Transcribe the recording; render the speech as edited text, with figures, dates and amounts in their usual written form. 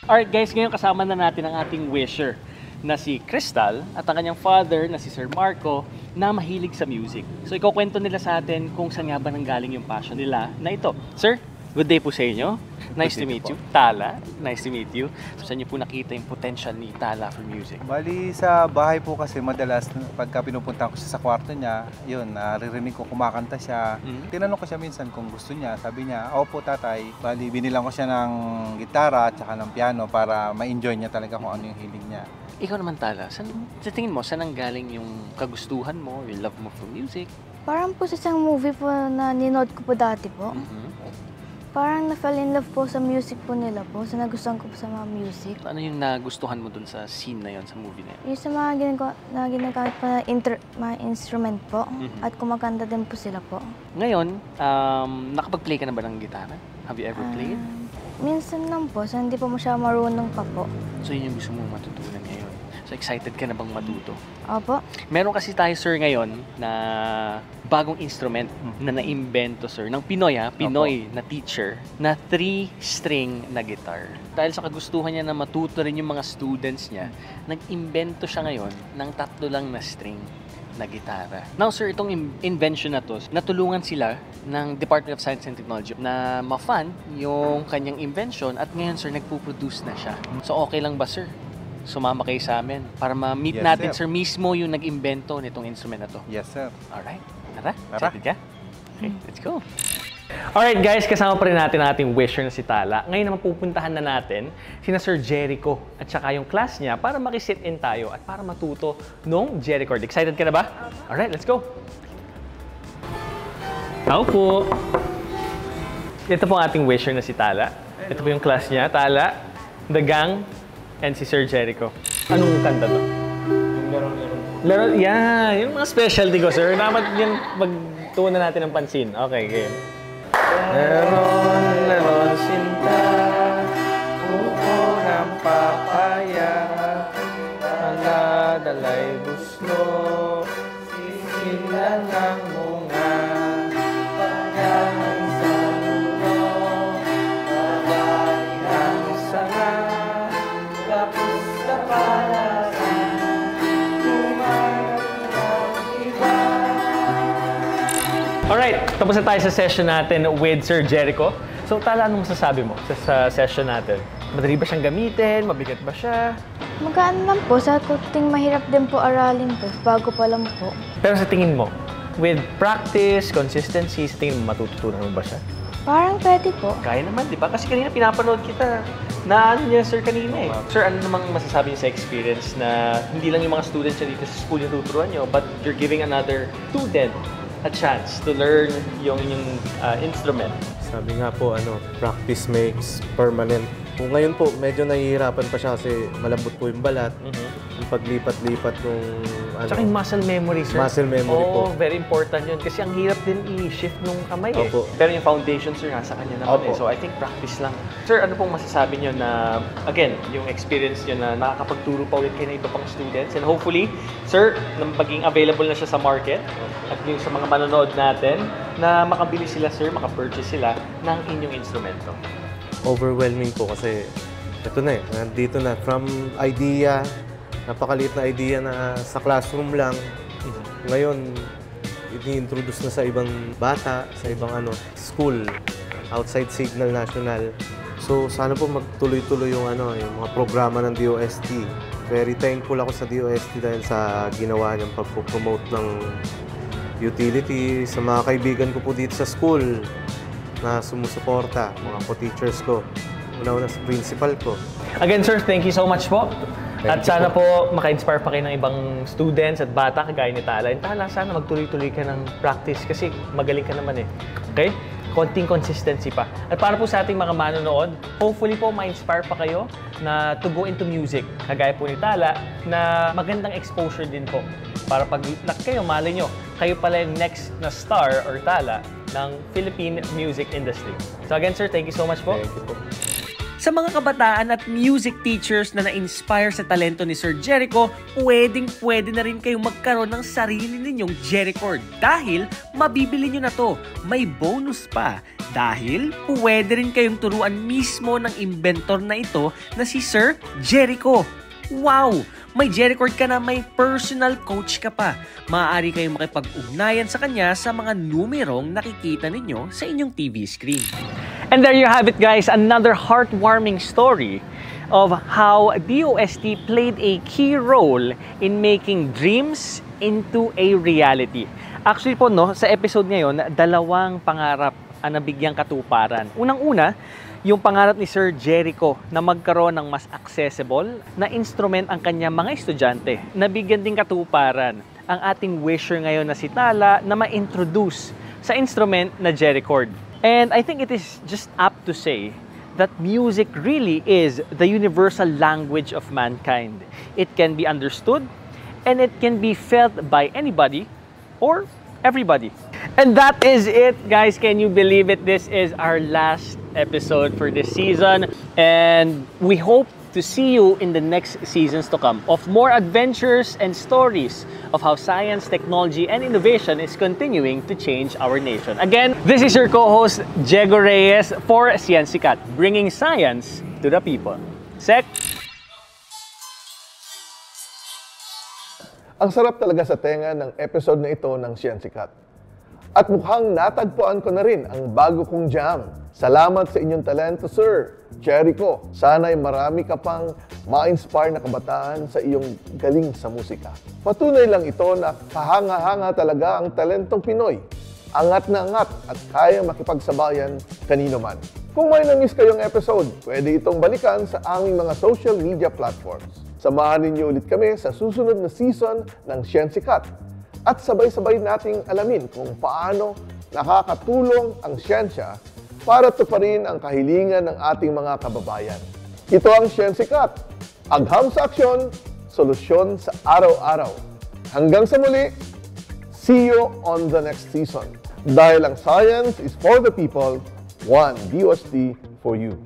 Alright guys, ngayon kasama na natin ang ating wisher na si Crystal at ang kanyang father na si Sir Marco na mahilig sa music. So ikukwento nila sa atin kung saan nga ba nanggaling yung passion nila na ito. Sir, good day po sa inyo. Nice to meet you. Tala, nice to meet you. So, saan niyo po nakita yung potential ni Tala for music? Bali sa bahay po kasi madalas pagka pinupunta ko siya sa kwarto niya, yun, naririnig ko kumakanta siya. Tinanong ko siya minsan kung gusto niya. Sabi niya, opo tatay. Bali binilang ko siya ng gitara at saka ng piano para ma-enjoy niya talaga kung ano yung hilig niya. Ikaw naman Tala, sa tingin mo, saan nanggaling yung kagustuhan mo, yung love mo for music? Parang po sa isang movie po na ninood ko po dati po. Parang na-fall in love po sa music po nila po. So nagustuhan ko po sa mga music. Ano yung nagustuhan mo dun sa scene na yon, sa movie na yun? Yung sa mga ginagamit po na mga instrument po. At kumakanta din po sila po. Ngayon, nakapag-play ka na ba ng gitara? Have you ever played? Minsan lang po. So hindi po mo siya marunong pa po. So yun yung gusto mong matutunan ngayon. So excited ka na bang matuto? Opo. Meron kasi tayo sir ngayon na bagong instrument na naimbento sir ng Pinoy Pinoy na teacher na 3-string na guitar. Dahil sa kagustuhan niya na matuto rin yung mga students niya, nag-imbento siya ngayon ng 3 lang na string na gitara. Now sir, itong invention na to, natulungan sila ng Department of Science and Technology na ma-fund yung kanyang invention at ngayon sir, nagpo-produce na siya. So okay lang ba sir? Sumama kayo sa amin para ma-meet natin sir mismo yung nag-imbento nitong instrument na to. Yes sir. Alright. Tara, excited ka? Okay, let's go. Alright guys, kasama pa rin natin ang ating wisher na si Tala. Ngayon naman pupuntahan na natin sina Sir Jericho at saka yung class niya para makisit in tayo at para matuto nung Jericho. Excited ka na ba? Alright, let's go. Tao po. Ito po ang ating wisher na si Tala. Ito po yung class niya, Tala, The Gang, and si Sir Jericho. Anong kanta to? Laro, yan. Yung mga specialty ko, sir. Dapat yan magtuunan natin ng pansin. Okay, game. Laron, sinta, upo ng papaya, dalay buslo, sisilan ng bunga, pagkahan sa mundo, babay ang sanga, tapos na para sa alright, tapos na tayo sa session natin with Sir Jericho. So, Tala, anong masasabi mo sa session natin? Madali ba siyang gamitin? Mabigat ba siya? Magaan lang po. Sa kuting mahirap din po aralin po. Bago pa lang po. Pero sa tingin mo, with practice, consistency, sa tingin mo matututunan mo ba siya? Parang pwede po. Kaya naman, di ba? Kasi kanina pinapanood kita na ano niya, sir, kanina eh. Sir, ano namang masasabi niyo sa experience na hindi lang yung mga students niya dito sa school yung tuturuan niyo, but you're giving another student a chance to learn yung instrument. Sabi nga po, practice makes permanent. Kung ngayon po, medyo nahihirapan pa siya kasi malambot po yung balat. Yung paglipat-lipat nung Tsaka yung muscle memory, sir. Muscle memory po. Very important yun. Kasi ang hirap din i-shift nung kamay eh. Opo. Pero yung foundation, sir, nasa kanya naman Opo. eh. So I think practice lang. Sir, ano pong masasabi nyo na, again, yung experience nyo na nakakapagturo pa ulit kayo ng iba pang students and hopefully, sir, nang maging available na siya sa market at yung sa mga manonood natin, na makabili sila, sir, makapurchase sila ng inyong instrumento. Overwhelming po kasi ito na nandito na. From idea, napakaliit na idea na sa classroom lang. Ngayon, ini-introduce na sa ibang bata, sa ibang school, outside Signal National. So, sana po magtuloy-tuloy yung mga programa ng DOST. Very thankful ako sa DOST dahil sa ginawa niyang pag-promote ng utility sa mga kaibigan ko po dito sa school na sumusuporta, mga co-teachers ko. Una-una sa principal ko. Again, sir, thank you so much po. At sana po maka-inspire pa kayo ng ibang students at bata kagaya ni Tala. And Tala, sana magtuloy-tuloy ka ng practice kasi magaling ka naman eh. Okay? Konting consistency pa. At para po sa ating mga manonood, hopefully po ma-inspire pa kayo na to go into music. Kagaya po ni Tala na magandang exposure din po. Para pag kayo, malay nyo, kayo pala yung next na star or Tala ng Philippine music industry. So again, sir, thank you so much po. Thank you po. Sa mga kabataan at music teachers na na-inspire sa talento ni Sir Jericho, pwede na rin kayong magkaroon ng sarili ninyong Jericord dahil mabibili nyo na to. May bonus pa dahil pwede rin kayong turuan mismo ng inventor na ito na si Sir Jericho. Wow! May Jericord ka na, may personal coach ka pa. Maaari kayong makipag-ugnayan sa kanya sa mga numerong nakikita ninyo sa inyong TV screen. And there you have it, guys, another heartwarming story of how DOST played a key role in making dreams into a reality. Actually po, no, sa episode ngayon, dalawang pangarap ang nabigyang katuparan. Unang-una, yung pangarap ni Sir Jericho na magkaroon ng mas accessible na instrument ang kanyang mga estudyante. Nabigyan din katuparan ang ating wisher ngayon na si Tala na ma-introduce sa instrument na Jericord. And I think it is just apt to say that music really is the universal language of mankind. It can be understood and it can be felt by anybody or everybody. And that is it, guys. Can you believe it? This is our last episode for this season. And we hope to see you in the next seasons to come of more adventures and stories of how science, technology, and innovation is continuing to change our nation. Again, this is your co-host, Diego Reyes for Sciensicat, bringing science to the people. Sec? Ang sarap talaga sa tenga ng episode na ito ng Sciensicat. At mukhang natagpuan ko na rin ang bago kong jam. Salamat sa inyong talento, Sir Jericho. Sana'y marami ka pang ma-inspire na kabataan sa iyong galing sa musika. Patunay lang ito na kahanga-hanga talaga ang talentong Pinoy. Angat na angat at kayang makipagsabayan kanino man. Kung may na-miss kayong episode, pwede itong balikan sa aming mga social media platforms. Samahan ninyo ulit kami sa susunod na season ng Sciensicat. At sabay-sabay nating alamin kung paano nakakatulong ang siyensya para tuparin ang kahilingan ng ating mga kababayan. Ito ang Sciensicat. Agham sa aksyon, solusyon sa araw-araw. Hanggang sa muli, see you on the next season. Dahil ang science is for the people, one DOST for you.